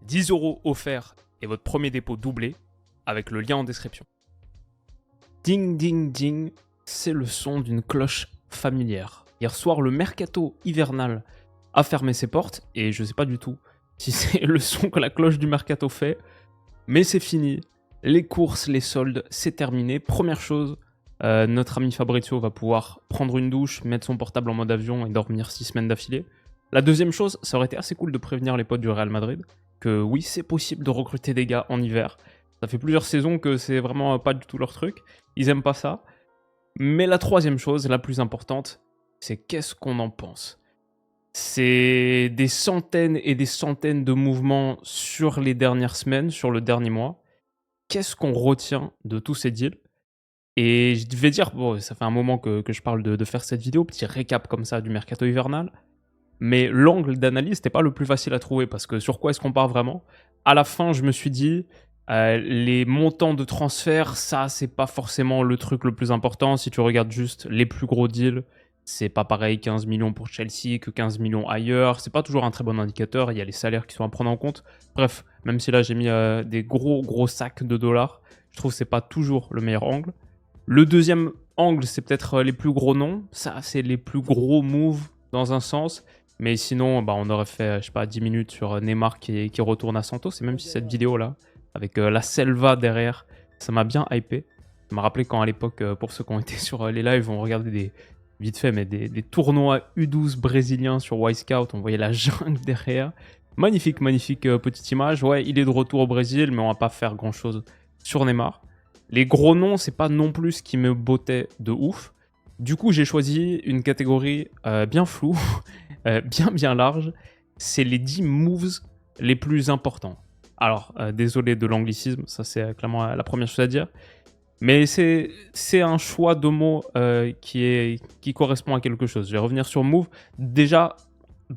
10 € offerts et votre premier dépôt doublé avec le lien en description. Ding ding ding, c'est le son d'une cloche familière. Hier soir, le mercato hivernal a fermé ses portes et je sais pas du tout si c'est le son que la cloche du mercato fait, mais c'est fini. Les courses, les soldes, c'est terminé. Première chose, notre ami Fabrizio va pouvoir prendre une douche, mettre son portable en mode avion et dormir 6 semaines d'affilée. La deuxième chose, ça aurait été assez cool de prévenir les potes du Real Madrid que oui, c'est possible de recruter des gars en hiver. Ça fait plusieurs saisons que c'est vraiment pas du tout leur truc. Ils aiment pas ça. Mais la troisième chose, la plus importante, c'est qu'est-ce qu'on en pense. C'est des centaines et des centaines de mouvements sur les dernières semaines, sur le dernier mois. Qu'est-ce qu'on retient de tous ces deals? Et je vais dire, bon, ça fait un moment que je parle de faire cette vidéo, petit récap comme ça du mercato hivernal. Mais l'angle d'analyse n'était pas le plus facile à trouver parce que sur quoi est-ce qu'on part vraiment? À la fin, je me suis dit, les montants de transfert, ça, c'est pas forcément le truc le plus important. Si tu regardes juste les plus gros deals, c'est pas pareil 15 millions pour Chelsea que 15 millions ailleurs. C'est pas toujours un très bon indicateur. Il y a les salaires qui sont à prendre en compte. Bref, même si là j'ai mis des gros sacs de dollars, je trouve que c'est pas toujours le meilleur angle. Le deuxième angle, c'est peut-être les plus gros noms. Ça, c'est les plus gros moves dans un sens. Mais sinon, on aurait fait, je sais pas, 10 minutes sur Neymar qui retourne à Santos. Et même si cette vidéo-là, avec la Selva derrière, ça m'a bien hypé. Ça m'a rappelé quand à l'époque, pour ceux qui ont été sur les lives, on regardait vite fait, mais des tournois U12 brésiliens sur Wisecout. On voyait la jungle derrière. Magnifique petite image. Ouais, il est de retour au Brésil, mais on va pas faire grand-chose sur Neymar. Les gros noms, c'est pas non plus ce qui me bottait de ouf. Du coup, j'ai choisi une catégorie bien floue, bien large. C'est les 10 moves les plus importants. Alors, désolé de l'anglicisme, ça c'est clairement la première chose à dire. Mais c'est un choix de mots qui correspond à quelque chose. Je vais revenir sur move. Déjà,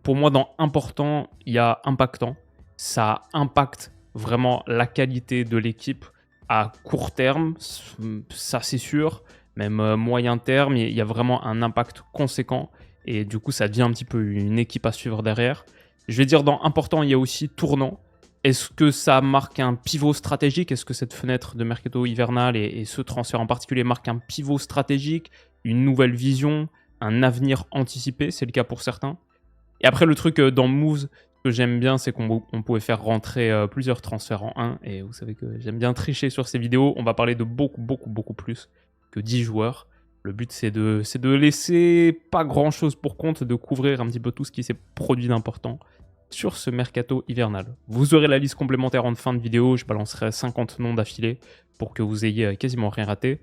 pour moi, dans important, il y a impactant. Ça impacte vraiment la qualité de l'équipe à court terme, ça c'est sûr. Même moyen terme, il y a vraiment un impact conséquent. Et du coup, ça devient un petit peu une équipe à suivre derrière. Je vais dire dans important, il y a aussi tournant. Est-ce que ça marque un pivot stratégique? Est-ce que cette fenêtre de mercato hivernal et ce transfert en particulier marque un pivot stratégique, une nouvelle vision, un avenir anticipé? C'est le cas pour certains. Et après, le truc dans Moves que j'aime bien, c'est qu'on pouvait faire rentrer plusieurs transferts en un. Et vous savez que j'aime bien tricher sur ces vidéos. On va parler de beaucoup plus que 10 joueurs. Le but, c'est de laisser pas grand-chose pour compte, de couvrir un petit peu tout ce qui s'est produit d'important sur ce mercato hivernal. Vous aurez la liste complémentaire en fin de vidéo. Je balancerai 50 noms d'affilée pour que vous ayez quasiment rien raté.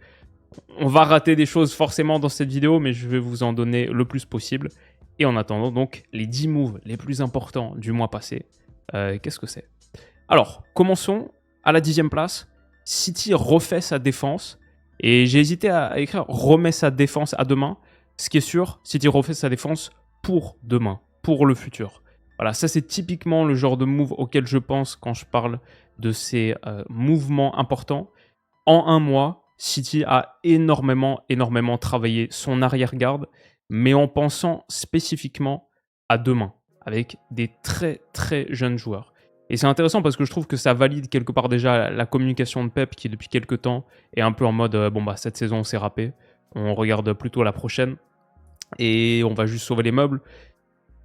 On va rater des choses forcément dans cette vidéo, mais je vais vous en donner le plus possible. Et en attendant, donc, les 10 moves les plus importants du mois passé, qu'est-ce que c'est? Alors, commençons à la 10e place. City refait sa défense. Et j'ai hésité à écrire « remet sa défense à demain ». Ce qui est sûr, City refait sa défense pour demain, pour le futur. Voilà, ça c'est typiquement le genre de move auquel je pense quand je parle de ces mouvements importants. En un mois, City a énormément travaillé son arrière-garde, mais en pensant spécifiquement à demain, avec des très jeunes joueurs. Et c'est intéressant parce que je trouve que ça valide quelque part déjà la communication de Pep qui depuis quelques temps est un peu en mode cette saison c'est râpé, on regarde plutôt la prochaine et on va juste sauver les meubles.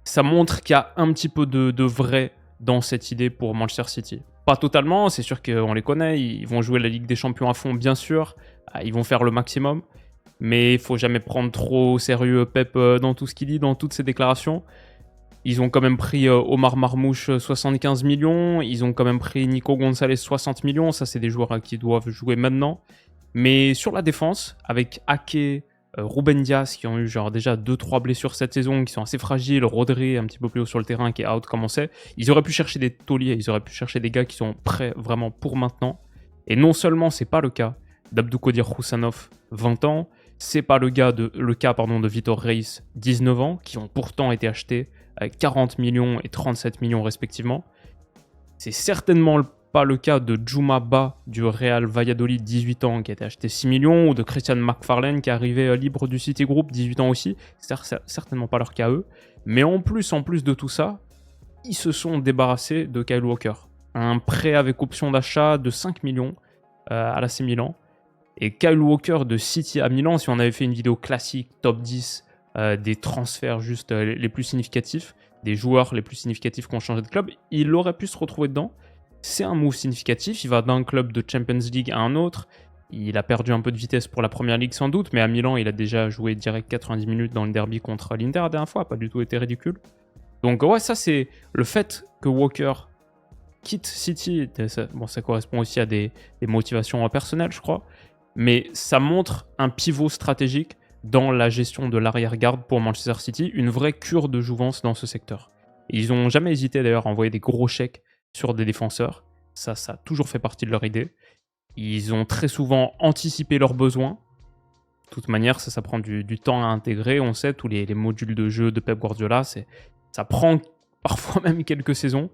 Ça montre qu'il y a un petit peu de vrai dans cette idée pour Manchester City. Pas totalement, c'est sûr qu'on les connaît, ils vont jouer la Ligue des Champions à fond bien sûr, ils vont faire le maximum, mais il faut jamais prendre trop au sérieux Pep dans tout ce qu'il dit, dans toutes ses déclarations. Ils ont quand même pris Omar Marmouche 75 millions. Ils ont quand même pris Nico Gonzalez 60 millions. Ça, c'est des joueurs qui doivent jouer maintenant. Mais sur la défense, avec Ake, Ruben Dias, qui ont eu déjà 2-3 blessures cette saison, qui sont assez fragiles, Rodri un petit peu plus haut sur le terrain, qui est out comme on sait, ils auraient pu chercher des tauliers, ils auraient pu chercher des gars qui sont prêts vraiment pour maintenant. Et non seulement c'est pas le cas d'Abdoukodir Roussanov, 20 ans, c'est pas le cas de Vitor Reis, 19 ans, qui ont pourtant été achetés 40 millions et 37 millions respectivement. C'est certainement pas le cas de Djouma Ba du Real Valladolid, 18 ans, qui a été acheté 6 millions, ou de Christian McFarlane qui est arrivé libre du City Group, 18 ans aussi. C'est certainement pas leur cas eux. Mais en plus de tout ça, ils se sont débarrassés de Kyle Walker. un prêt avec option d'achat de 5 millions à l'AC Milan. Et Kyle Walker de City à Milan, si on avait fait une vidéo classique, top 10, des transferts juste les plus significatifs, des joueurs les plus significatifs qui ont changé de club, il aurait pu se retrouver dedans. C'est un move significatif, il va d'un club de Champions League à un autre. Il a perdu un peu de vitesse pour la Première Ligue sans doute, mais à Milan, il a déjà joué direct 90 minutes dans le derby contre l'Inter la dernière fois, pas du tout été ridicule. Donc ouais, ça c'est le fait que Walker quitte City, ça correspond aussi à des motivations personnelles, je crois, mais ça montre un pivot stratégique dans la gestion de l'arrière-garde pour Manchester City, une vraie cure de jouvence dans ce secteur. Et ils n'ont jamais hésité d'ailleurs à envoyer des gros chèques sur des défenseurs, ça a toujours fait partie de leur idée. Ils ont très souvent anticipé leurs besoins. De toute manière, ça prend du temps à intégrer. On sait, tous les modules de jeu de Pep Guardiola, ça prend parfois même quelques saisons.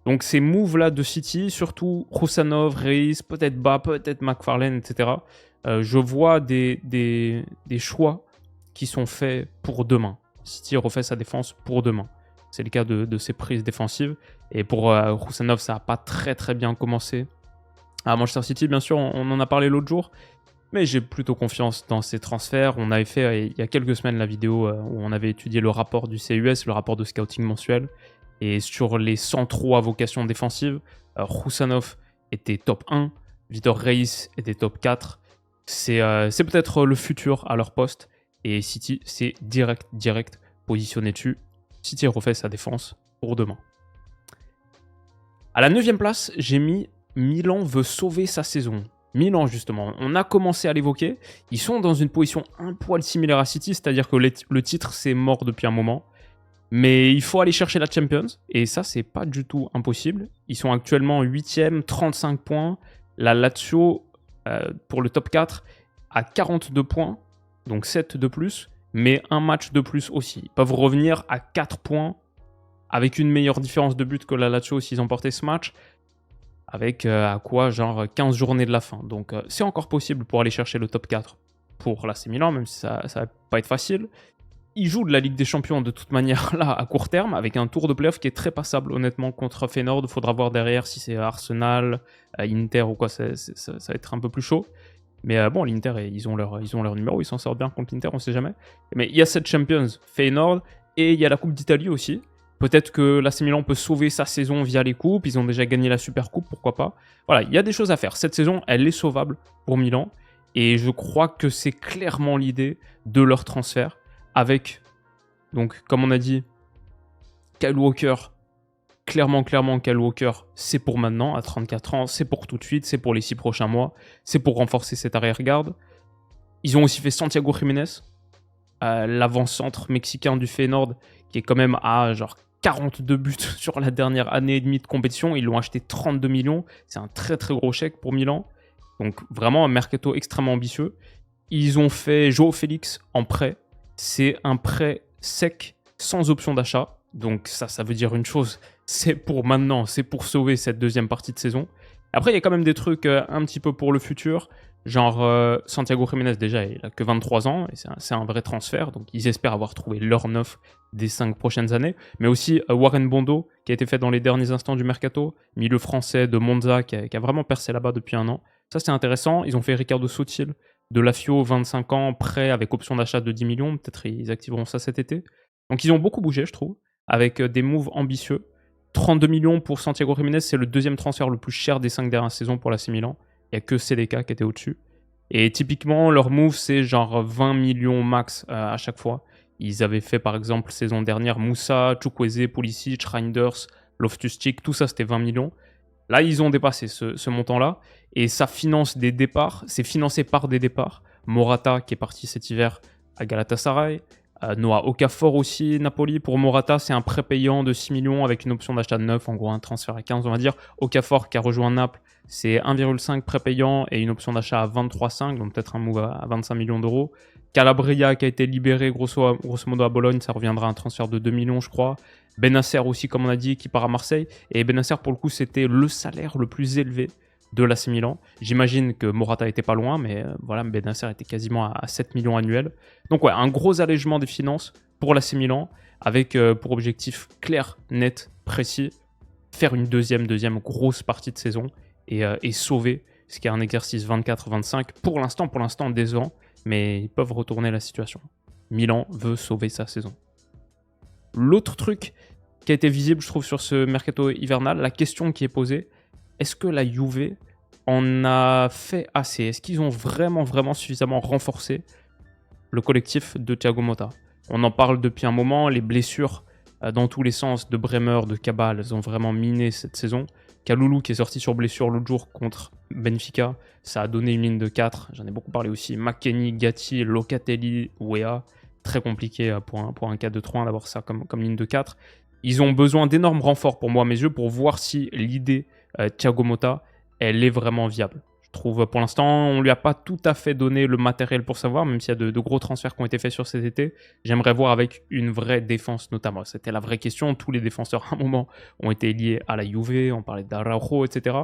Donc ces moves-là de City, surtout Roussanov, Reis, peut-être Ba, peut-être McFarlane, etc. Je vois des choix qui sont faits pour demain. City refait sa défense pour demain. C'est le cas de ses prises défensives. Et pour Roussanov, ça n'a pas très très bien commencé. À Manchester City, bien sûr, on en a parlé l'autre jour. Mais j'ai plutôt confiance dans ces transferts. On avait fait il y a quelques semaines la vidéo où on avait étudié le rapport du CUS, le rapport de scouting mensuel. Et sur les centraux à vocation défensive, Roussanov était top 1, Vitor Reis était top 4. C'est peut-être le futur à leur poste. Et City, c'est direct positionné dessus. City refait sa défense pour demain. À la 9e place, j'ai mis Milan veut sauver sa saison. Milan, justement, on a commencé à l'évoquer. Ils sont dans une position un poil similaire à City, c'est-à-dire que le titre, c'est mort depuis un moment. Mais il faut aller chercher la Champions, et ça, c'est pas du tout impossible. Ils sont actuellement 8e, 35 points. La Lazio, pour le top 4, à 42 points, donc 7 de plus, mais un match de plus aussi. Ils peuvent revenir à 4 points, avec une meilleure différence de but que la Lazio s'ils emportaient ce match, avec genre 15 journées de la fin. Donc c'est encore possible pour aller chercher le top 4 pour l'AC Milan, même si ça va pas être facile. Ils jouent de la Ligue des Champions de toute manière là à court terme, avec un tour de playoff qui est très passable honnêtement contre Feyenoord. Il faudra voir derrière si c'est Arsenal, Inter ou quoi, ça va être un peu plus chaud. Mais bon, l'Inter, ils ont leur numéro, ils s'en sortent bien contre l'Inter, on sait jamais. Mais il y a cette Champions, Feyenoord, et il y a la Coupe d'Italie aussi. Peut-être que l'AC Milan peut sauver sa saison via les coupes, ils ont déjà gagné la Super Coupe, pourquoi pas. Voilà, il y a des choses à faire. Cette saison, elle est sauvable pour Milan, et je crois que c'est clairement l'idée de leur transfert, avec, donc comme on a dit, Kyle Walker, clairement, Kyle Walker, c'est pour maintenant, à 34 ans, c'est pour tout de suite, c'est pour les 6 prochains mois, c'est pour renforcer cette arrière-garde. Ils ont aussi fait Santiago Jiménez, l'avant-centre mexicain du Feyenoord, qui est quand même à genre 42 buts sur la dernière année et demie de compétition. Ils l'ont acheté 32 millions. C'est un très très gros chèque pour Milan. Donc vraiment un mercato extrêmement ambitieux. Ils ont fait João Félix en prêt. C'est un prêt sec, sans option d'achat. Donc ça veut dire une chose, c'est pour maintenant, c'est pour sauver cette deuxième partie de saison. Après, il y a quand même des trucs un petit peu pour le futur. Genre Santiago Jiménez, déjà, il a que 23 ans, et c'est un vrai transfert. Donc ils espèrent avoir trouvé leur neuf des 5 prochaines années. Mais aussi Warren Bondo, qui a été fait dans les derniers instants du mercato. Milieu français de Monza, qui a vraiment percé là-bas depuis un an. Ça, c'est intéressant. Ils ont fait Ricardo Sotil de Lazio, 25 ans, prêt avec option d'achat de 10 millions. Peut-être ils activeront ça cet été. Donc ils ont beaucoup bougé, je trouve, avec des moves ambitieux. 32 millions pour Santiago Jiménez, c'est le deuxième transfert le plus cher des 5 dernières saisons pour l'AC Milan. Il n'y a que Seleka qui était au-dessus. Et typiquement, leur move, c'est genre 20 millions max à chaque fois. Ils avaient fait par exemple saison dernière Moussa, Chukwueze, Pulisic, Reinders, Loftus-Cheek, tout ça c'était 20 millions. Là, ils ont dépassé ce montant-là. Et ça finance des départs, c'est financé par des départs. Morata qui est parti cet hiver à Galatasaray. Noah Okafor aussi, Napoli. Pour Morata, c'est un prêt payant de 6 millions avec une option d'achat de 9, en gros un transfert à 15 on va dire. Okafor qui a rejoint Naples, c'est 1,5 prêt payant et une option d'achat à 23,5, donc peut-être un move à 25 millions d'euros. Calabria qui a été libéré grosso modo à Bologne, ça reviendra à un transfert de 2 millions je crois. Benasser aussi comme on a dit qui part à Marseille. Et Benasser pour le coup c'était le salaire le plus élevé de l'AC Milan. J'imagine que Morata était pas loin, mais voilà, Benasser était quasiment à 7 millions annuels. Donc ouais, un gros allègement des finances pour l'AC Milan, avec pour objectif clair, net, précis, faire une deuxième grosse partie de saison et sauver ce qui est un exercice 24-25. Pour l'instant décevant, mais ils peuvent retourner la situation. Milan veut sauver sa saison. L'autre truc qui a été visible, je trouve, sur ce mercato hivernal, la question qui est posée, est-ce que la Juve en a fait assez? Est-ce qu'ils ont vraiment suffisamment renforcé le collectif de Thiago Motta? On en parle depuis un moment, les blessures dans tous les sens de Bremer, de Cabal, elles ont vraiment miné cette saison. Kalulu qui est sorti sur blessure l'autre jour contre Benfica, ça a donné une ligne de 4, j'en ai beaucoup parlé aussi. McKennie, Gatti, Locatelli, Weah, très compliqué pour un 4-2-3-1 d'avoir ça comme ligne de 4. Ils ont besoin d'énormes renforts pour moi à mes yeux pour voir si l'idée Thiago Motta, elle est vraiment viable. Je trouve pour l'instant, on ne lui a pas tout à fait donné le matériel pour savoir, même s'il y a de gros transferts qui ont été faits sur cet été. J'aimerais voir avec une vraie défense notamment. C'était la vraie question. Tous les défenseurs à un moment ont été liés à la Juve, on parlait d'Araujo, etc.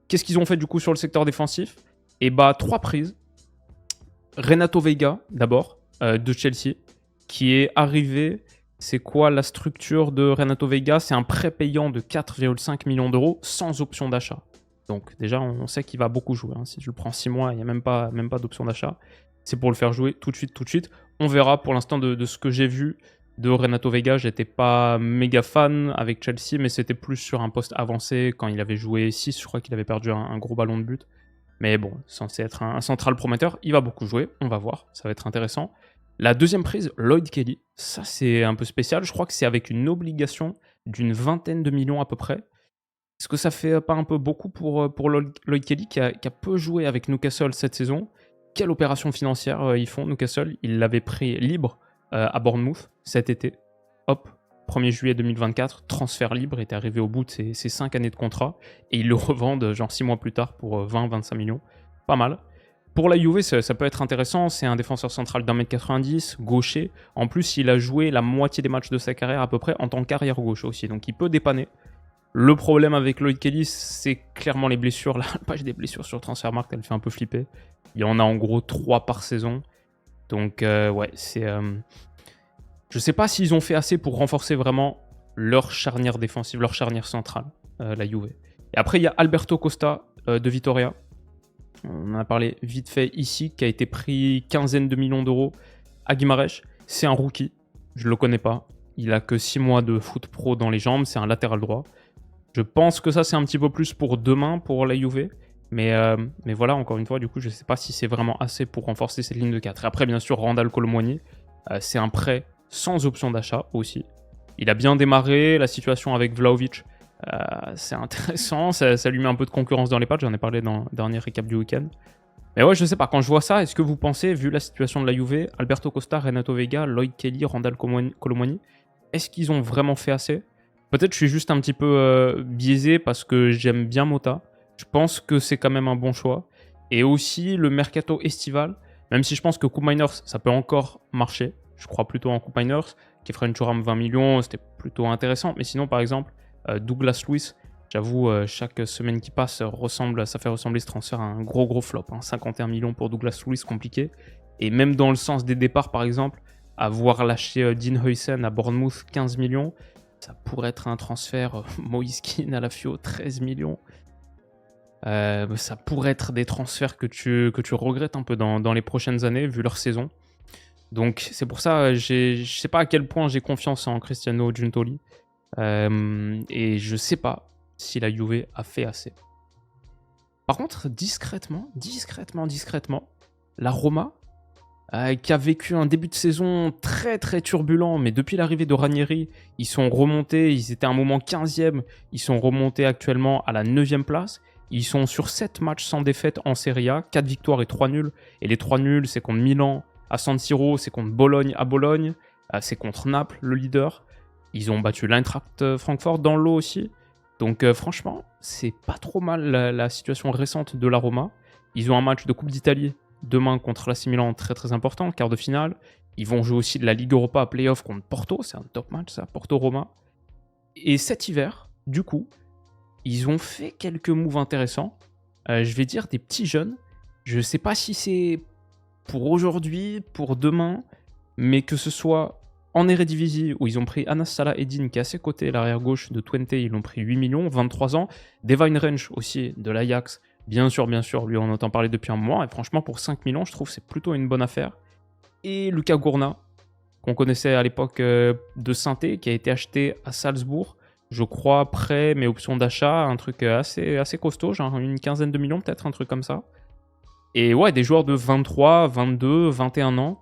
Qu'est-ce qu'ils ont fait du coup sur le secteur défensif? Et bah 3 prises. Renato Veiga d'abord, de Chelsea, qui est arrivé. C'est quoi la structure de Renato Veiga? C'est un prêt payant de 4,5 millions d'euros sans option d'achat. Donc déjà, on sait qu'il va beaucoup jouer. Hein. Si je le prends 6 mois, il n'y a même pas d'option d'achat. C'est pour le faire jouer tout de suite. On verra pour l'instant de ce que j'ai vu de Renato Veiga. J'étais pas méga fan avec Chelsea, mais c'était plus sur un poste avancé. Quand il avait joué 6, je crois qu'il avait perdu un gros ballon de but. Mais bon, censé être un central prometteur, il va beaucoup jouer. On va voir, ça va être intéressant. La deuxième prise, Lloyd Kelly. Ça, c'est un peu spécial. Je crois que c'est avec une obligation d'une 20aine de millions à peu près. Est-ce que ça fait pas un peu beaucoup pour Lloyd Kelly qui a peu joué avec Newcastle cette saison? Quelle opération financière ils font, Newcastle? Ils l'avaient pris libre à Bournemouth cet été. Hop, 1er juillet 2024, transfert libre, était arrivé au bout de ses 5 années de contrat. Et ils le revendent genre 6 mois plus tard pour 20-25 millions. Pas mal. Pour la Juve, ça peut être intéressant. C'est un défenseur central d'1m90, gaucher. En plus, il a joué la moitié des matchs de sa carrière à peu près en tant qu'arrière gauche aussi. Donc il peut dépanner. Le problème avec Lloyd Kelly, c'est clairement les blessures. La page des blessures sur Transfermarkt, elle fait un peu flipper. Il y en a en gros 3 par saison. Donc ouais, c'est... Je sais pas s'ils ont fait assez pour renforcer vraiment leur charnière défensive, leur charnière centrale, la Juve. Et après, il y a Alberto Costa de Vitoria. On en a parlé vite fait ici, qui a été pris 15aine de millions d'euros à Guimarães. C'est un rookie, je le connais pas. Il a que 6 mois de foot pro dans les jambes, c'est un latéral droit. Je pense que ça, c'est un petit peu plus pour demain, pour la Juve. Mais voilà, encore une fois, du coup, je ne sais pas si c'est vraiment assez pour renforcer cette ligne de 4. Et après, bien sûr, Randal Kolo Muani, c'est un prêt sans option d'achat aussi. Il a bien démarré, la situation avec Vlahovic, c'est intéressant. Ça lui met un peu de concurrence dans les pattes. J'en ai parlé dans le dernier récap du week-end. Mais ouais, je sais pas, quand je vois ça, est-ce que vous pensez, vu la situation de la Juve, Alberto Costa, Renato Veiga, Lloyd Kelly, Randal Kolo Muani, est-ce qu'ils ont vraiment fait assez? Peut-être je suis juste un petit peu biaisé parce que j'aime bien Motta. Je pense que c'est quand même un bon choix. Et aussi le mercato estival, même si je pense que Coupe Miners, ça peut encore marcher. Je crois plutôt en Coupe Miners, qui ferait une Thuram 20 millions, c'était plutôt intéressant. Mais sinon, par exemple, Douglas Luiz, j'avoue, chaque semaine qui passe, ça fait ressembler ce transfert à un gros flop. 51 millions pour Douglas Luiz, compliqué. Et même dans le sens des départs, par exemple, avoir lâché Dean Huijsen à Bournemouth 15 millions, ça pourrait être un transfert. Moïse Kean à la Fio, 13 millions. Ça pourrait être des transferts que tu regrettes un peu dans les prochaines années, vu leur saison. Donc c'est pour ça, je sais pas à quel point j'ai confiance en Cristiano Giuntoli. Et je sais pas si la Juve a fait assez. Par contre, discrètement, la Roma, qui a vécu un début de saison très turbulent, mais depuis l'arrivée de Ranieri, ils sont remontés, ils étaient à un moment 15e, ils sont remontés actuellement à la 9e place. Ils sont sur 7 matchs sans défaite en Serie A, 4 victoires et 3 nuls. Et les 3 nuls, c'est contre Milan à San Siro, c'est contre Bologne à Bologne, c'est contre Naples, le leader. Ils ont battu l'Eintracht Francfort dans l'eau aussi. Donc franchement, c'est pas trop mal la situation récente de la Roma. Ils ont un match de Coupe d'Italie demain contre l'AC Milan, très important, quart de finale. Ils vont jouer aussi de la Ligue Europa Playoff contre Porto, c'est un top match ça, Porto-Roma. Et cet hiver, du coup, ils ont fait quelques moves intéressants. Je vais dire des petits jeunes. Je sais pas si c'est pour aujourd'hui, pour demain, mais que ce soit En Eredivisie, où ils ont pris Anas Salah Eddin, qui est assez coté, l'arrière gauche de Twente, ils l'ont pris 8 millions, 23 ans. Devine Range aussi, de l'Ajax, bien sûr, lui on entend parler depuis un moment, et franchement pour 5 millions, je trouve que c'est plutôt une bonne affaire. Et Lucas Gourna, qu'on connaissait à l'époque de Saint-Étienne, qui a été acheté à Salzbourg, je crois, prêt, mais option d'achat, un truc assez costaud, genre une quinzaine de millions peut-être, un truc comme ça. Et ouais, des joueurs de 23, 22, 21 ans.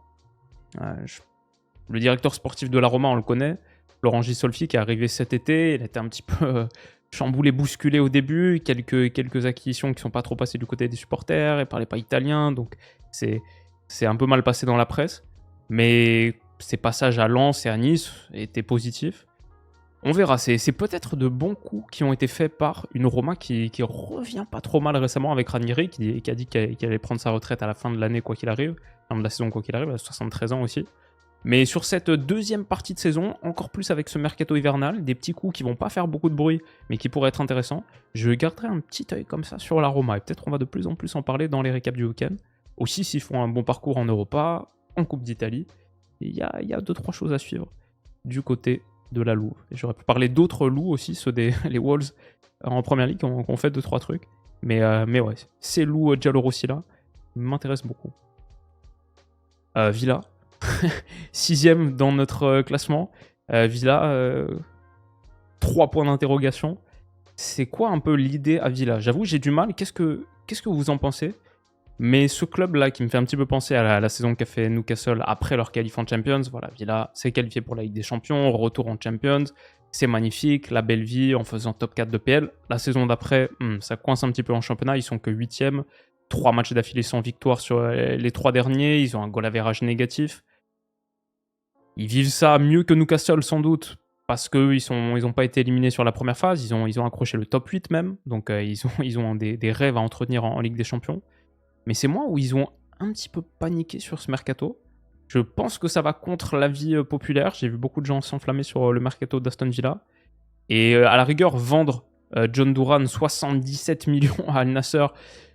Le directeur sportif de la Roma, on le connaît, Laurent Gisolfi, qui est arrivé cet été. Il était un petit peu chamboulé, bousculé au début. Quelques acquisitions qui ne sont pas trop passées du côté des supporters. Il ne parlait pas italien, donc c'est un peu mal passé dans la presse. Mais ses passages à Lens et à Nice étaient positifs. On verra, c'est peut-être de bons coups qui ont été faits par une Roma qui revient pas trop mal récemment avec Ranieri, qui a dit qu'il allait prendre sa retraite à la fin de l'année quoi qu'il arrive, fin de la saison quoi qu'il arrive, à 73 ans aussi. Mais sur cette deuxième partie de saison, encore plus avec ce mercato hivernal, des petits coups qui vont pas faire beaucoup de bruit, mais qui pourraient être intéressants, je garderai un petit œil comme ça sur la Roma, et peut-être on va de plus en plus en parler dans les récaps du week-end. Aussi s'ils font un bon parcours en Europa, en Coupe d'Italie, il y a 2-3 choses à suivre du côté de la Louve. Et j'aurais pu parler d'autres loups aussi, ceux des les Wolves en première ligue, qui ont fait 2-3 trucs. Mais ouais, ces loups Giallorossi là m'intéressent beaucoup. Villa, 6ème dans notre classement. Villa, 3 points d'interrogation. C'est quoi un peu l'idée à Villa? J'avoue, j'ai du mal. Qu'est-ce que vous en pensez? Mais ce club-là qui me fait un petit peu penser à la saison qu'a fait Newcastle après leur qualif en Champions, voilà, Villa s'est qualifié pour la Ligue des Champions, retour en Champions, c'est magnifique, la belle vie en faisant top 4 de PL. La saison d'après, ça coince un petit peu en championnat, ils sont que 8ème, 3 matchs d'affilée sans victoire sur les 3 derniers, ils ont un goal average négatif. Ils vivent ça mieux que Newcastle sans doute, parce qu'ils n'ont pas été éliminés sur la première phase, ils ont accroché le top 8 même, donc ils ont des rêves à entretenir en Ligue des Champions. Mais c'est moi où ils ont un petit peu paniqué sur ce mercato. Je pense que ça va contre l'avis populaire. J'ai vu beaucoup de gens s'enflammer sur le mercato d'Aston Villa. Et à la rigueur, vendre John Duran 77 millions à Al Nassr,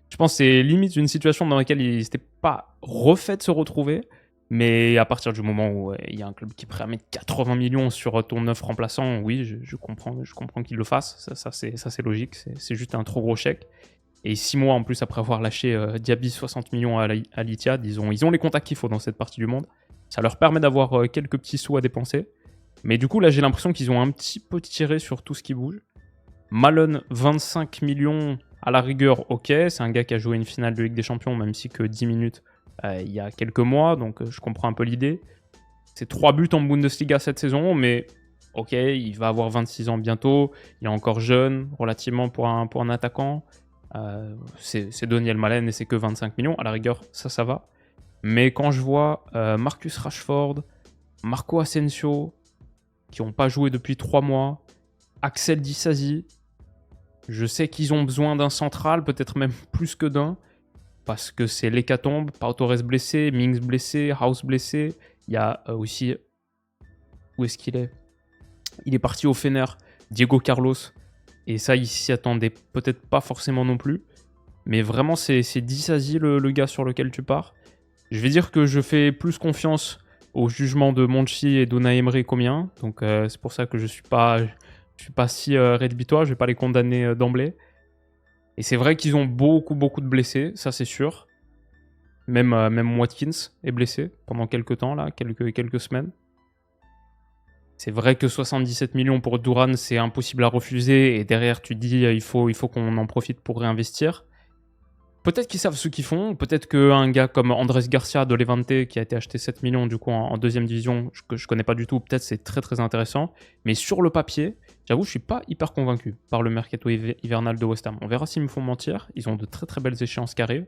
je pense que c'est limite une situation dans laquelle il n'était pas refait de se retrouver. Mais à partir du moment où il y a un club qui est prêt à mettre 80 millions sur ton 9 remplaçant, oui, je comprends qu'il le fasse. Ça c'est logique. C'est juste un trop gros chèque. Et 6 mois en plus après avoir lâché Diaby 60 millions à l'Etihad, ils ont les contacts qu'il faut dans cette partie du monde. Ça leur permet d'avoir quelques petits sous à dépenser. Mais du coup, là, j'ai l'impression qu'ils ont un petit peu tiré sur tout ce qui bouge. Malone, 25 millions à la rigueur, ok. C'est un gars qui a joué une finale de Ligue des Champions, même si que 10 minutes il y a quelques mois. Donc, je comprends un peu l'idée. C'est 3 buts en Bundesliga cette saison, mais ok, il va avoir 26 ans bientôt. Il est encore jeune, relativement pour un attaquant. C'est Daniel Malen et c'est que 25 millions. À la rigueur, ça va. Mais quand je vois Marcus Rashford, Marco Asensio, qui n'ont pas joué depuis 3 mois, Axel Disasi, je sais qu'ils ont besoin d'un central, peut-être même plus que d'un, parce que c'est l'hécatombe. Pau Torres blessé, Mings blessé, House blessé. Il y a aussi... Où est-ce qu'il est? Il est parti au Fener, Diego Carlos. Et ça, il s'y attendait peut-être pas forcément non plus. Mais vraiment, c'est Disasi le gars sur lequel tu pars. Je vais dire que je fais plus confiance au jugement de Monchi et d'Unai Emery qu'au mien. Donc c'est pour ça que je suis pas si rédhibitoire. Je vais pas les condamner d'emblée. Et c'est vrai qu'ils ont beaucoup de blessés, ça c'est sûr. Même Watkins est blessé pendant quelques temps, là, quelques semaines. C'est vrai que 77 millions pour Duran, c'est impossible à refuser. Et derrière, tu te dis, il faut qu'on en profite pour réinvestir. Peut-être qu'ils savent ce qu'ils font. Peut-être qu'un gars comme Andrés Garcia de Levante, qui a été acheté 7 millions du coup en deuxième division, que je connais pas du tout, peut-être c'est très intéressant. Mais sur le papier, j'avoue, je suis pas hyper convaincu par le mercato hivernal de West Ham. On verra s'ils me font mentir. Ils ont de très belles échéances qui arrivent.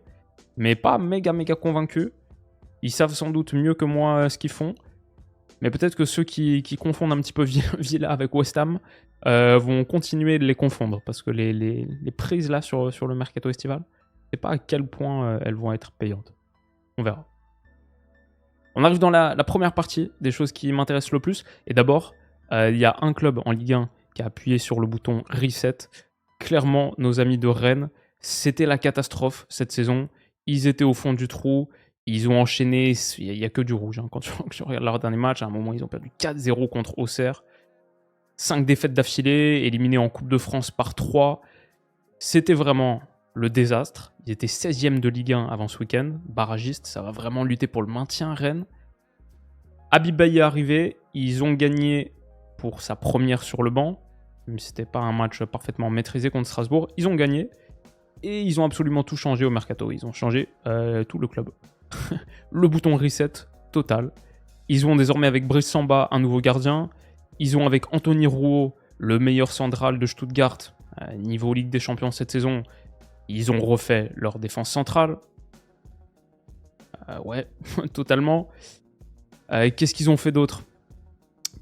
Mais pas méga convaincu. Ils savent sans doute mieux que moi ce qu'ils font. Mais peut-être que ceux qui confondent un petit peu Villa avec West Ham vont continuer de les confondre. Parce que les prises là sur le mercato estival, je ne sais pas à quel point elles vont être payantes. On verra. On arrive dans la première partie des choses qui m'intéressent le plus. Et d'abord, il y a un club en Ligue 1 qui a appuyé sur le bouton Reset. Clairement, nos amis de Rennes, c'était la catastrophe cette saison. Ils étaient au fond du trou. Ils ont enchaîné, il n'y a que du rouge. Hein. Quand tu regardes leur dernier match, à un moment, ils ont perdu 4-0 contre Auxerre. 5 défaites d'affilée, éliminés en Coupe de France par 3. C'était vraiment le désastre. Ils étaient 16e de Ligue 1 avant ce week-end. Barragiste, ça va vraiment lutter pour le maintien, Rennes. Habib Bailly est arrivé. Ils ont gagné pour sa première sur le banc. Même si c'était pas un match parfaitement maîtrisé contre Strasbourg. Ils ont gagné. Et ils ont absolument tout changé au mercato. Ils ont changé tout le club. Le bouton reset total. Ils ont désormais avec Brice Samba un nouveau gardien. Ils ont avec Anthony Rouault le meilleur central de Stuttgart niveau Ligue des Champions cette saison. Ils ont refait leur défense centrale. Ouais, totalement. Qu'est-ce qu'ils ont fait d'autre?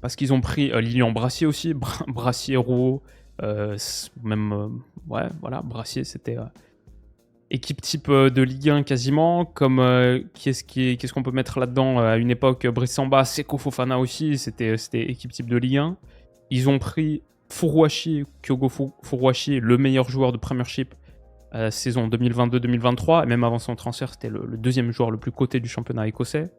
Parce qu'ils ont pris Lilian Brassier aussi. Brassier, Rouault. Ouais, voilà, Brassier, c'était... équipe type de Ligue 1 quasiment, comme qu'est-ce qu'on peut mettre là-dedans à une époque, Brice Samba, Seko Fofana aussi, c'était équipe type de Ligue 1. Ils ont pris Furuhashi, Kyogo Furuhashi, le meilleur joueur de Premiership saison 2022-2023, et même avant son transfert, c'était le deuxième joueur le plus coté du championnat écossais.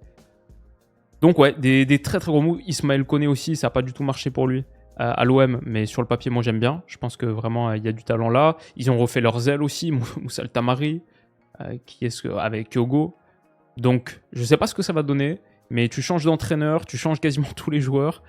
Donc ouais, des très très gros moves. Ismaël Koné aussi, ça n'a pas du tout marché pour lui à l'OM, mais sur le papier, moi j'aime bien. Je pense que vraiment il y a du talent là. Ils ont refait leurs ailes aussi, Moussa Tamari, avec Kyogo. Donc je sais pas ce que ça va donner, mais tu changes d'entraîneur, tu changes quasiment tous les joueurs.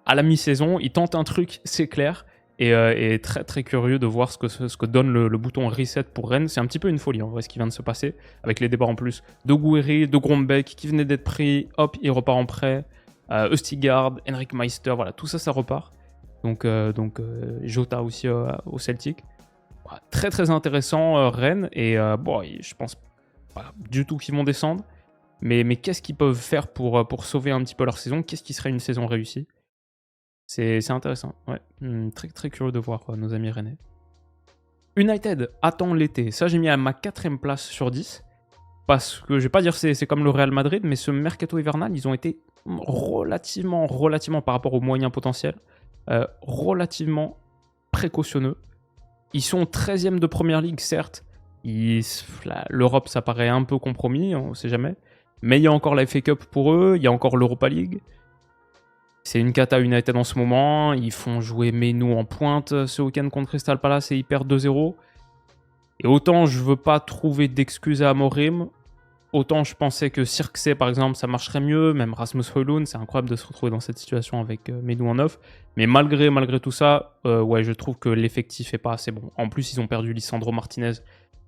À la mi-saison, ils tentent un truc, c'est clair, et très très curieux de voir ce que donne le bouton reset pour Rennes. C'est un petit peu une folie en vrai ce qui vient de se passer, avec les départs en plus de Gouiri, de Grombeck qui venait d'être pris, hop, il repart en prêt. Østigard, Henrik Meister, voilà, tout ça, ça repart. Donc Jota aussi au Celtic. Voilà, très très intéressant Rennes, et bon, je pense pas du tout qu'ils vont descendre, mais qu'est-ce qu'ils peuvent faire pour sauver un petit peu leur saison? Qu'est-ce qui serait une saison réussie? C'est intéressant, ouais. Très très curieux de voir nos amis rennais. United attend l'été, ça j'ai mis à ma 4ème place sur 10, parce que je vais pas dire c'est comme le Real Madrid, mais ce mercato hivernal, ils ont été relativement par rapport aux moyens potentiels, relativement précautionneux. Ils sont 13e de Première Ligue, certes. L'Europe, ça paraît un peu compromis, on ne sait jamais. Mais il y a encore la FA Cup pour eux, il y a encore l'Europa League. C'est une cata United en ce moment. Ils font jouer Menu en pointe ce week-end contre Crystal Palace et ils perdent 2-0. Et autant je veux pas trouver d'excuses à Amorim, autant je pensais que Cirkzee, par exemple, ça marcherait mieux. Même Rasmus Højlund, c'est incroyable de se retrouver dans cette situation avec Menu en off. Mais malgré tout ça, ouais, je trouve que l'effectif est pas assez bon. En plus, ils ont perdu Lisandro Martinez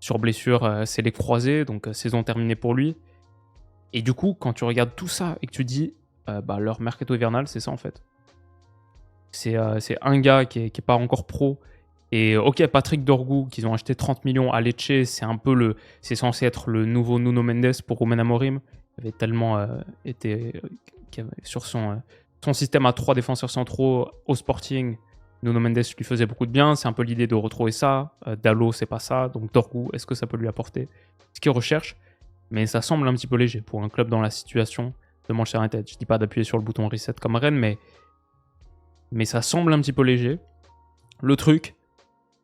sur blessure, c'est les croisés, donc saison terminée pour lui. Et du coup, quand tu regardes tout ça et que tu dis, leur mercato hivernal, c'est ça en fait. C'est un gars qui est pas encore pro. Et ok, Patrick Dorgu, qu'ils ont acheté 30 millions à Lecce, c'est censé être le nouveau Nuno Mendes pour Ruben Amorim. Il avait tellement été sur son système à 3 défenseurs centraux au Sporting. Nuno Mendes lui faisait beaucoup de bien. C'est un peu l'idée de retrouver ça. Dalot, c'est pas ça. Donc Dorgu, est-ce que ça peut lui apporter ce qu'il recherche? Mais ça semble un petit peu léger pour un club dans la situation de Manchester United. Je dis pas d'appuyer sur le bouton reset comme Rennes, mais ça semble un petit peu léger. Le truc,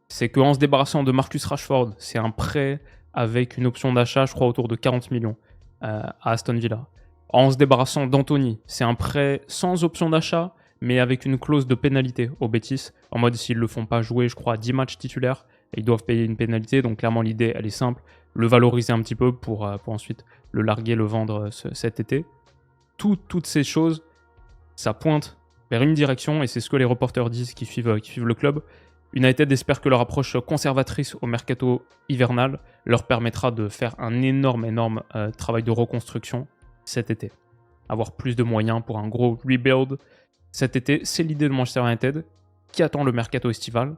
c'est qu'en se débarrassant de Marcus Rashford, c'est un prêt avec une option d'achat, je crois, autour de 40 millions à Aston Villa. En se débarrassant d'Anthony, c'est un prêt sans option d'achat, mais avec une clause de pénalité au Betis. En mode, s'ils ne le font pas jouer, je crois, à 10 matchs titulaires, ils doivent payer une pénalité. Donc clairement, l'idée, elle est simple. Le valoriser un petit peu pour ensuite le larguer, le vendre cet été. Toutes ces choses, ça pointe vers une direction, et c'est ce que les reporters disent qui suivent le club. United espère que leur approche conservatrice au mercato hivernal leur permettra de faire un énorme travail de reconstruction cet été. Avoir plus de moyens pour un gros rebuild cet été, c'est l'idée de Manchester United qui attend le mercato estival.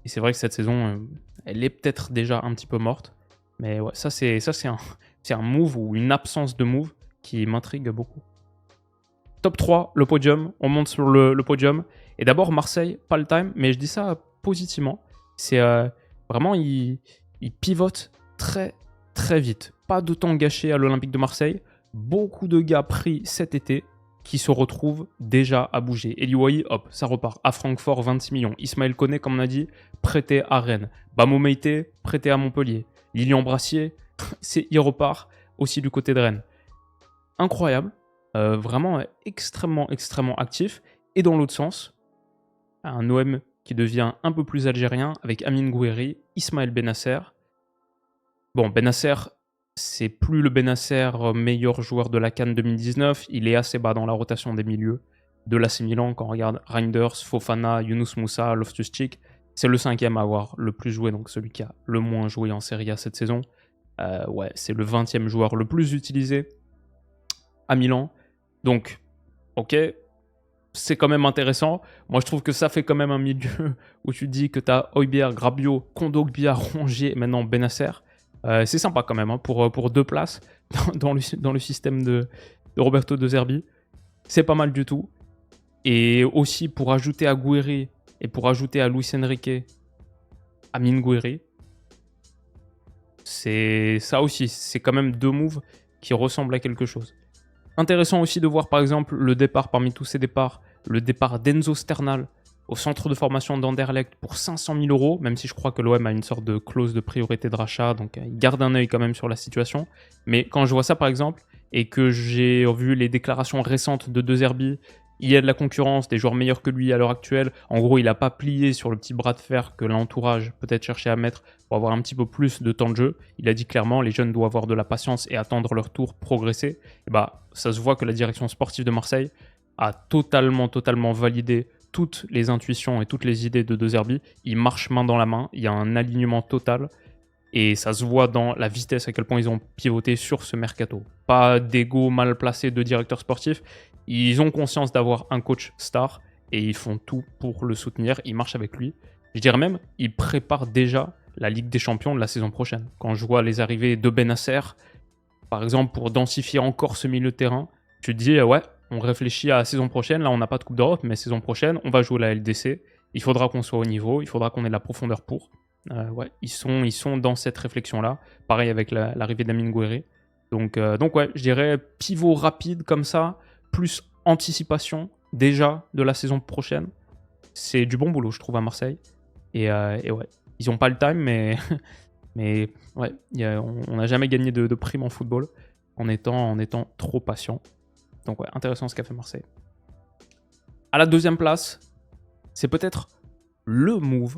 Et c'est vrai que cette saison, elle est peut-être déjà un petit peu morte. Mais ouais, ça c'est un move ou une absence de move qui m'intrigue beaucoup. Top 3, le podium. On monte sur le podium. Et d'abord, Marseille, pas le time, mais je dis ça positivement. C'est vraiment, il pivote très très vite. Pas de temps gâché à l'Olympique de Marseille. Beaucoup de gars pris cet été qui se retrouvent déjà à bouger. Eliouaï, hop, ça repart. À Francfort, 26 millions. Ismaël Koné, comme on a dit, prêté à Rennes. Bamo Meïté, prêté à Montpellier. Lilian Brassier, il repart aussi du côté de Rennes. Incroyable, vraiment extrêmement, extrêmement actif. Et dans l'autre sens, un OM qui devient un peu plus algérien avec Amine Gouiri, Ismaël Benasser. Bon, Benasser, c'est plus le Benasser meilleur joueur de la CAN 2019. Il est assez bas dans la rotation des milieux de l'AC Milan. Quand on regarde Reinders, Fofana, Younous Moussa, Loftus-Cheek, c'est le 5e à avoir le plus joué, donc celui qui a le moins joué en Serie A cette saison. Ouais, c'est le 20e joueur le plus utilisé à Milan. Donc, ok, c'est quand même intéressant. Moi, je trouve que ça fait quand même un milieu où tu dis que tu as Højbjerg, Rabiot, Kondogbia, Rongier et maintenant Benasser. C'est sympa quand même, hein, pour 2 places dans le système de Roberto De Zerbi. C'est pas mal du tout. Et aussi, pour ajouter à Gouiri et pour ajouter à Luis Enrique, Amine Gouiri, c'est ça aussi. C'est quand même 2 moves qui ressemblent à quelque chose. Intéressant aussi de voir par exemple le départ parmi tous ces départs, le départ d'Enzo Sternal au centre de formation d'Anderlecht pour 500 000 €, même si je crois que l'OM a une sorte de clause de priorité de rachat, donc il garde un œil quand même sur la situation. Mais quand je vois ça par exemple, et que j'ai vu les déclarations récentes de De Zerbi, il y a de la concurrence, des joueurs meilleurs que lui à l'heure actuelle. En gros, il n'a pas plié sur le petit bras de fer que l'entourage peut-être cherchait à mettre pour avoir un petit peu plus de temps de jeu. Il a dit clairement, les jeunes doivent avoir de la patience et attendre leur tour, progresser. Et bah, ça se voit que la direction sportive de Marseille a totalement validé toutes les intuitions et toutes les idées de De Zerbi. Il marche main dans la main, il y a un alignement total. Et ça se voit dans la vitesse à quel point ils ont pivoté sur ce mercato. Pas d'ego mal placé de directeur sportif. Ils ont conscience d'avoir un coach star et ils font tout pour le soutenir. Ils marchent avec lui. Je dirais même, ils préparent déjà la Ligue des Champions de la saison prochaine. Quand je vois les arrivées de Benasser, par exemple, pour densifier encore ce milieu de terrain, tu te dis, ouais, on réfléchit à la saison prochaine. Là, on n'a pas de Coupe d'Europe, mais saison prochaine, on va jouer la LDC. Il faudra qu'on soit au niveau, il faudra qu'on ait de la profondeur pour. Ouais, ils sont dans cette réflexion-là. Pareil avec l'arrivée d'Amine Gouiri. Donc ouais, je dirais pivot rapide comme ça, plus anticipation déjà de la saison prochaine. C'est du bon boulot, je trouve, à Marseille. Et ouais, ils n'ont pas le time, mais, mais ouais, on n'a jamais gagné de prime en football en étant trop patient. Donc ouais, intéressant ce qu'a fait Marseille. À la 2e place, c'est peut-être le move.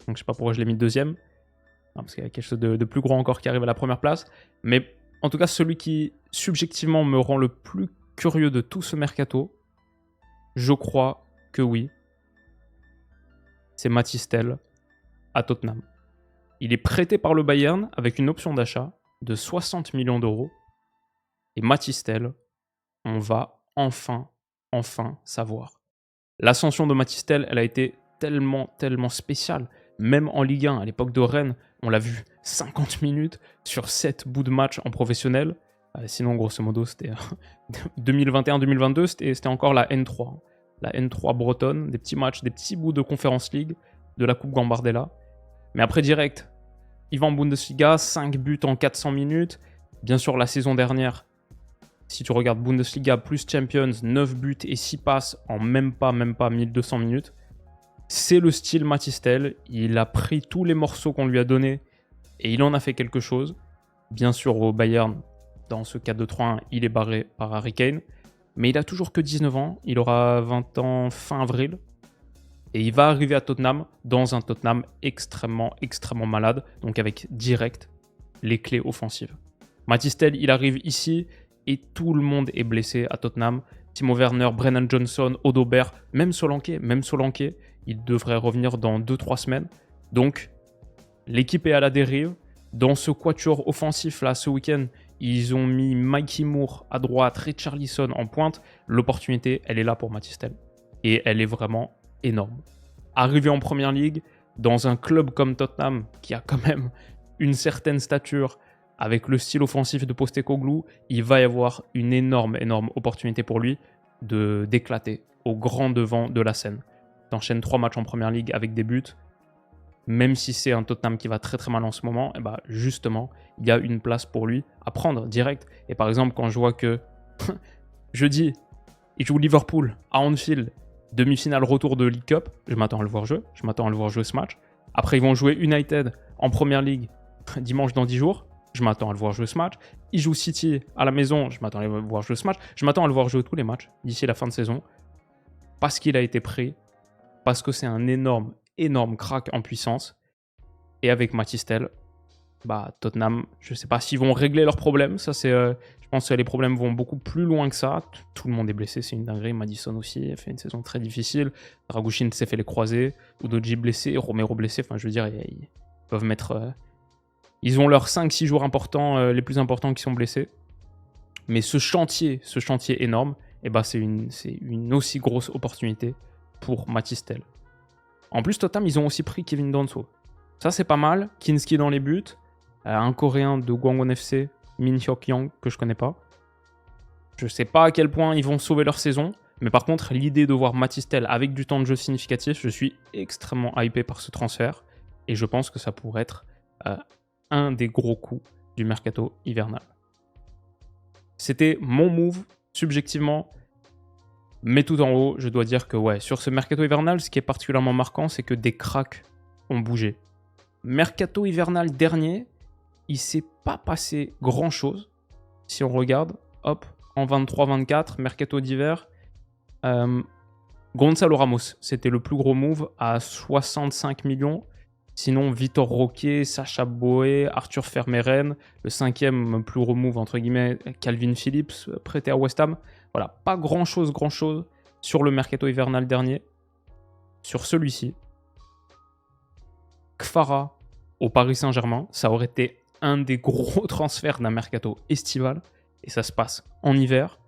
Donc je sais pas pourquoi je l'ai mis 2e. Parce qu'il y a quelque chose de plus gros encore qui arrive à la première place. Mais en tout cas, celui qui subjectivement me rend le plus curieux de tout ce mercato, je crois que oui, c'est Mathys Tel à Tottenham. Il est prêté par le Bayern avec une option d'achat de 60 millions €. Et Mathys Tel, on va enfin savoir. L'ascension de Mathys Tel, elle a été tellement spéciale. Même en Ligue 1, à l'époque de Rennes, on l'a vu 50 minutes sur 7 bouts de match en professionnel. Sinon, grosso modo, c'était 2021-2022, c'était encore la N3. La N3 bretonne, des petits matchs, des petits bouts de Conference League, de la Coupe Gambardella. Mais après, direct, il va en Bundesliga, 5 buts en 400 minutes. Bien sûr, la saison dernière, si tu regardes Bundesliga plus Champions, 9 buts et 6 passes en même pas 1200 minutes. C'est le style Mathys Tel. Il a pris tous les morceaux qu'on lui a donnés et il en a fait quelque chose. Bien sûr, au Bayern, dans ce 4-2-3-1, il est barré par Harry Kane. Mais il a toujours que 19 ans. Il aura 20 ans fin avril. Et il va arriver à Tottenham, dans un Tottenham extrêmement malade. Donc avec direct les clés offensives. Mathys Tel, il arrive ici et tout le monde est blessé à Tottenham. Timo Werner, Brennan Johnson, Odobert, même Solanke, il devrait revenir dans 2-3 semaines. Donc, l'équipe est à la dérive. Dans ce quatuor offensif, là, ce week-end, ils ont mis Mikey Moore à droite, Richarlison en pointe. L'opportunité, elle est là pour Mathys Tel. Et elle est vraiment énorme. Arrivé en Première Ligue, dans un club comme Tottenham, qui a quand même une certaine stature, avec le style offensif de Postecoglou, il va y avoir une énorme opportunité pour lui d'éclater au grand devant de la scène. T'enchaînes 3 matchs en Première Ligue avec des buts. Même si c'est un Tottenham qui va très mal en ce moment, et bah justement, il y a une place pour lui à prendre direct. Et par exemple, quand je vois que jeudi, il joue Liverpool à Anfield, demi-finale retour de League Cup, je m'attends à le voir jouer. Ce match. Après, ils vont jouer United en Première Ligue dimanche dans 10 jours. je m'attends à le voir jouer ce match. Il joue City à la maison, je m'attends à le voir jouer ce match. Je m'attends à le voir jouer tous les matchs d'ici la fin de saison. Parce qu'il a été pris, parce que c'est un énorme, énorme crack en puissance. Et avec Mathys Tel, bah, Tottenham, je ne sais pas s'ils vont régler leurs problèmes. Ça, c'est, je pense que les problèmes vont beaucoup plus loin que ça. Tout le monde est blessé, c'est une dinguerie. Madison aussi a fait une saison très difficile. Dragouchin s'est fait les croisés. Udogie blessé, Romero blessé. Enfin, je veux dire, ils peuvent mettre... ils ont leurs 5-6 joueurs importants, les plus importants qui sont blessés. Mais ce chantier énorme, eh ben, c'est une aussi grosse opportunité pour Mathys Tel. En plus, Tottenham, ils ont aussi pris Kevin Danso. Ça, c'est pas mal. Kinski dans les buts. Un Coréen de Gwangwon FC, Min Hyuk Yang, que je connais pas. Je sais pas à quel point ils vont sauver leur saison. Mais par contre, l'idée de voir Mathys Tel avec du temps de jeu significatif, je suis extrêmement hypé par ce transfert. Et je pense que ça pourrait être un des gros coups du mercato hivernal. C'était mon move, subjectivement. Mais tout en haut, je dois dire que ouais, sur ce mercato hivernal, ce qui est particulièrement marquant, c'est que des cracks ont bougé. Mercato hivernal dernier, il s'est pas passé grand-chose. Si on regarde, hop, en 23-24, mercato d'hiver, Gonzalo Ramos, c'était le plus gros move à 65 millions. Sinon, Vitor Roque, Sacha Boey, Arthur Vermeeren, le cinquième plus gros move, entre guillemets, Calvin Phillips, prêté à West Ham. Voilà, pas grand-chose sur le mercato hivernal dernier. Sur celui-ci, Kfara au Paris Saint-Germain, ça aurait été un des gros transferts d'un mercato estival, et ça se passe en hiver.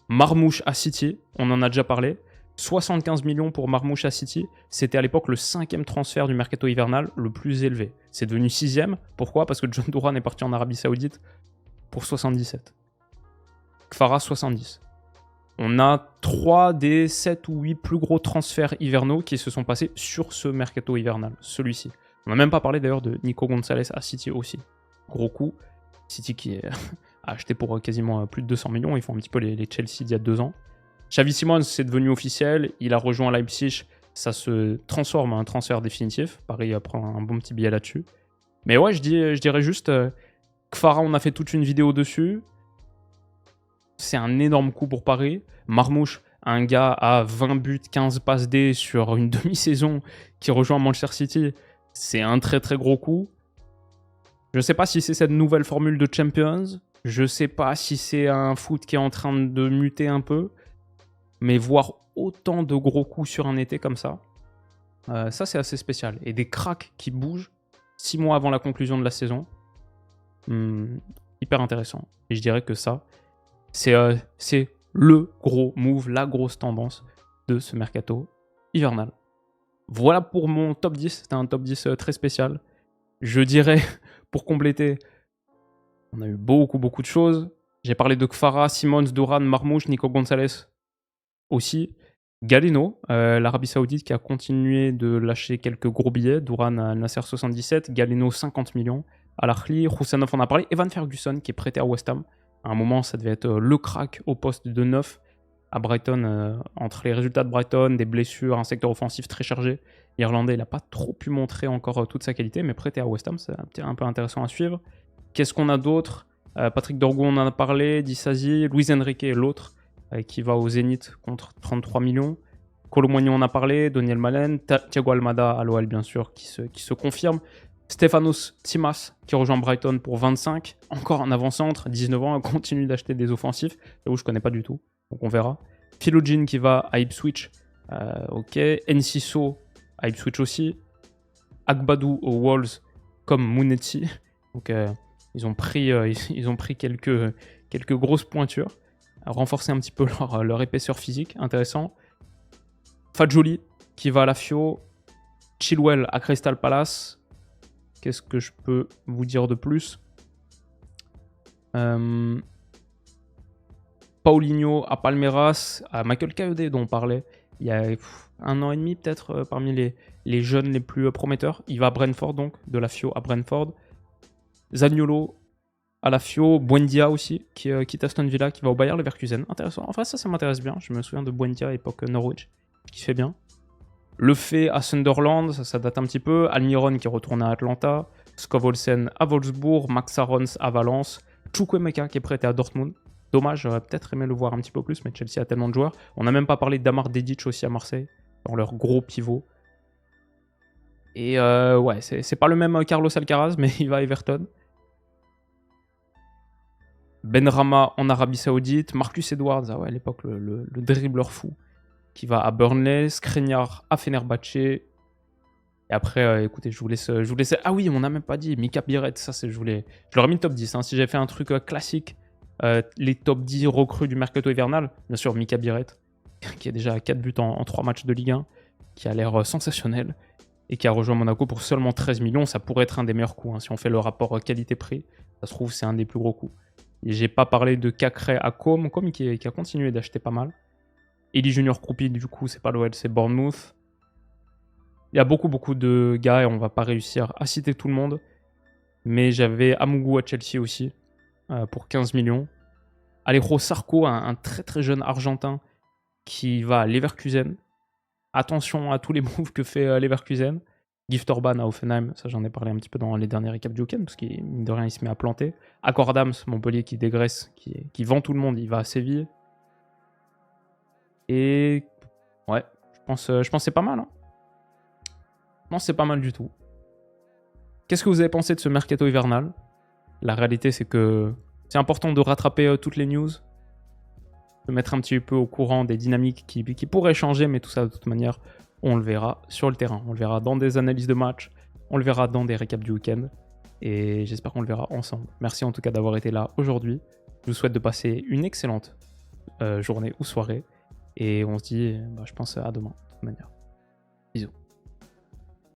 Marmouche à City, on en a déjà parlé. 75 millions pour Marmouche à City, c'était à l'époque le 5e transfert du mercato hivernal le plus élevé. C'est devenu 6e, pourquoi ? Parce que John Duran est parti en Arabie Saoudite pour 77. Kfara 70. On a 3 des 7 ou 8 plus gros transferts hivernaux qui se sont passés sur ce mercato hivernal, celui-ci. On n'a même pas parlé d'ailleurs de Nico Gonzalez à City aussi. Gros coup. City qui est acheté pour quasiment plus de 200 millions. Ils font un petit peu les Chelsea d'il y a 2 ans. Xavi Simons, c'est devenu officiel. Il a rejoint Leipzig. Ça se transforme en un transfert définitif. Paris prend un bon petit billet là-dessus. Mais ouais, je dirais juste Kfara, on a fait toute une vidéo dessus. C'est un énorme coup pour Paris. Marmouche, un gars à 20 buts, 15 passes D sur une demi-saison qui rejoint Manchester City. C'est un très très gros coup. Je ne sais pas si c'est cette nouvelle formule de Champions. Je ne sais pas si c'est un foot qui est en train de muter un peu. Mais voir autant de gros coups sur un été comme ça, ça c'est assez spécial. Et des cracks qui bougent 6 mois avant la conclusion de la saison, hyper intéressant. Et je dirais que ça, c'est le gros move, la grosse tendance de ce mercato hivernal. Voilà pour mon top 10. C'était un top 10 très spécial. Je dirais, pour compléter, on a eu beaucoup de choses. J'ai parlé de Kfara, Simons, Duran, Marmouche, Nico Gonzalez aussi. Galeno, l'Arabie Saoudite qui a continué de lâcher quelques gros billets. Duran à Nasser 77, Galeno 50 millions. Al-Ahly, Roussanov on a parlé. Evan Ferguson qui est prêté à West Ham. À un moment, ça devait être le crack au poste de 9 à Brighton. Entre les résultats de Brighton, des blessures, un secteur offensif très chargé, l'Irlandais, il n'a pas trop pu montrer encore toute sa qualité, mais prêté à West Ham, c'est un peu intéressant à suivre. Qu'est-ce qu'on a d'autre ? Patrick Dorgu, on en a parlé, Disasi, Luis Enrique, l'autre, qui va au Zénith contre 33 millions. Colomboigny, on en a parlé, Daniel Malen, Thiago Almada à l'OL, bien sûr, qui se confirme. Stefanos Tsimas, qui rejoint Brighton pour 25. Encore un avant-centre, 19 ans, continue d'acheter des offensifs, là où je ne connais pas du tout, donc on verra. Philogene qui va à Ipswich, ok. Enciso à Ipswich aussi. Agbadou aux Wolves comme Mounetti. Donc ils ont pris quelques grosses pointures, renforcer un petit peu leur épaisseur physique, intéressant. Fadjoli qui va à la Fio. Chilwell à Crystal Palace. Qu'est-ce que je peux vous dire de plus ? Paulinho à Palmeiras, à Michael Kayode dont on parlait il y a 1 an et demi peut-être, parmi les jeunes les plus prometteurs. Il va à Brentford donc, de la Fio à Brentford. Zaniolo à la Fio, Buendia aussi, qui quitte Aston Villa, qui va au Bayer Leverkusen. Intéressant. Enfin ça m'intéresse bien. Je me souviens de Buendia à l'époque Norwich, qui fait bien. Le fait à Sunderland, ça date un petit peu. Almiron qui retourne à Atlanta. Skov Olsen à Wolfsburg. Max Aarons à Valence. Chukwuemeka qui est prêté à Dortmund. Dommage, j'aurais peut-être aimé le voir un petit peu plus, mais Chelsea a tellement de joueurs. On n'a même pas parlé d'Amar Dedic aussi à Marseille, dans leur gros pivot. Et ouais, c'est pas le même Carlos Alcaraz, mais il va à Everton. Benrahma en Arabie Saoudite. Marcus Edwards, ah ouais, à l'époque, le dribbleur fou, qui va à Burnley. Skriniar à Fenerbahçe. Et après, écoutez, je vous laisse. Ah oui, on n'a même pas dit. Mika Biret, ça, je l'aurais mis top 10. Hein, si j'avais fait un truc classique, les top 10 recrues du mercato hivernal, bien sûr, Mika Biret, qui a déjà 4 buts en 3 matchs de Ligue 1, qui a l'air sensationnel, et qui a rejoint Monaco pour seulement 13 millions. Ça pourrait être un des meilleurs coups. Hein, si on fait le rapport qualité-prix, ça se trouve, c'est un des plus gros coups. Et j'ai pas parlé de Cacré à Com qui a continué d'acheter pas mal. Eli Junior Kroupi, du coup, c'est pas l'OL, c'est Bournemouth. Il y a beaucoup de gars et on va pas réussir à citer tout le monde. Mais j'avais Amougou à Chelsea aussi, pour 15 millions. Alejo Sarko, un très très jeune Argentin qui va à Leverkusen. Attention à tous les moves que fait Leverkusen. Gift Orban à Hoffenheim, ça j'en ai parlé un petit peu dans les derniers récaps du week-end, parce qu'il, mine de rien, il se met à planter. Accor Adams, Montpellier qui dégraisse, qui vend tout le monde, il va à Séville. Et ouais, je pense que c'est pas mal. Hein. Je pense que c'est pas mal du tout. Qu'est-ce que vous avez pensé de ce mercato hivernal? La réalité, c'est que c'est important de rattraper toutes les news, de mettre un petit peu au courant des dynamiques qui pourraient changer, mais tout ça, de toute manière, on le verra sur le terrain. On le verra dans des analyses de match, on le verra dans des récaps du week-end, et j'espère qu'on le verra ensemble. Merci en tout cas d'avoir été là aujourd'hui. Je vous souhaite de passer une excellente journée ou soirée, et on se dit, je pense, à demain, de toute manière. Bisous.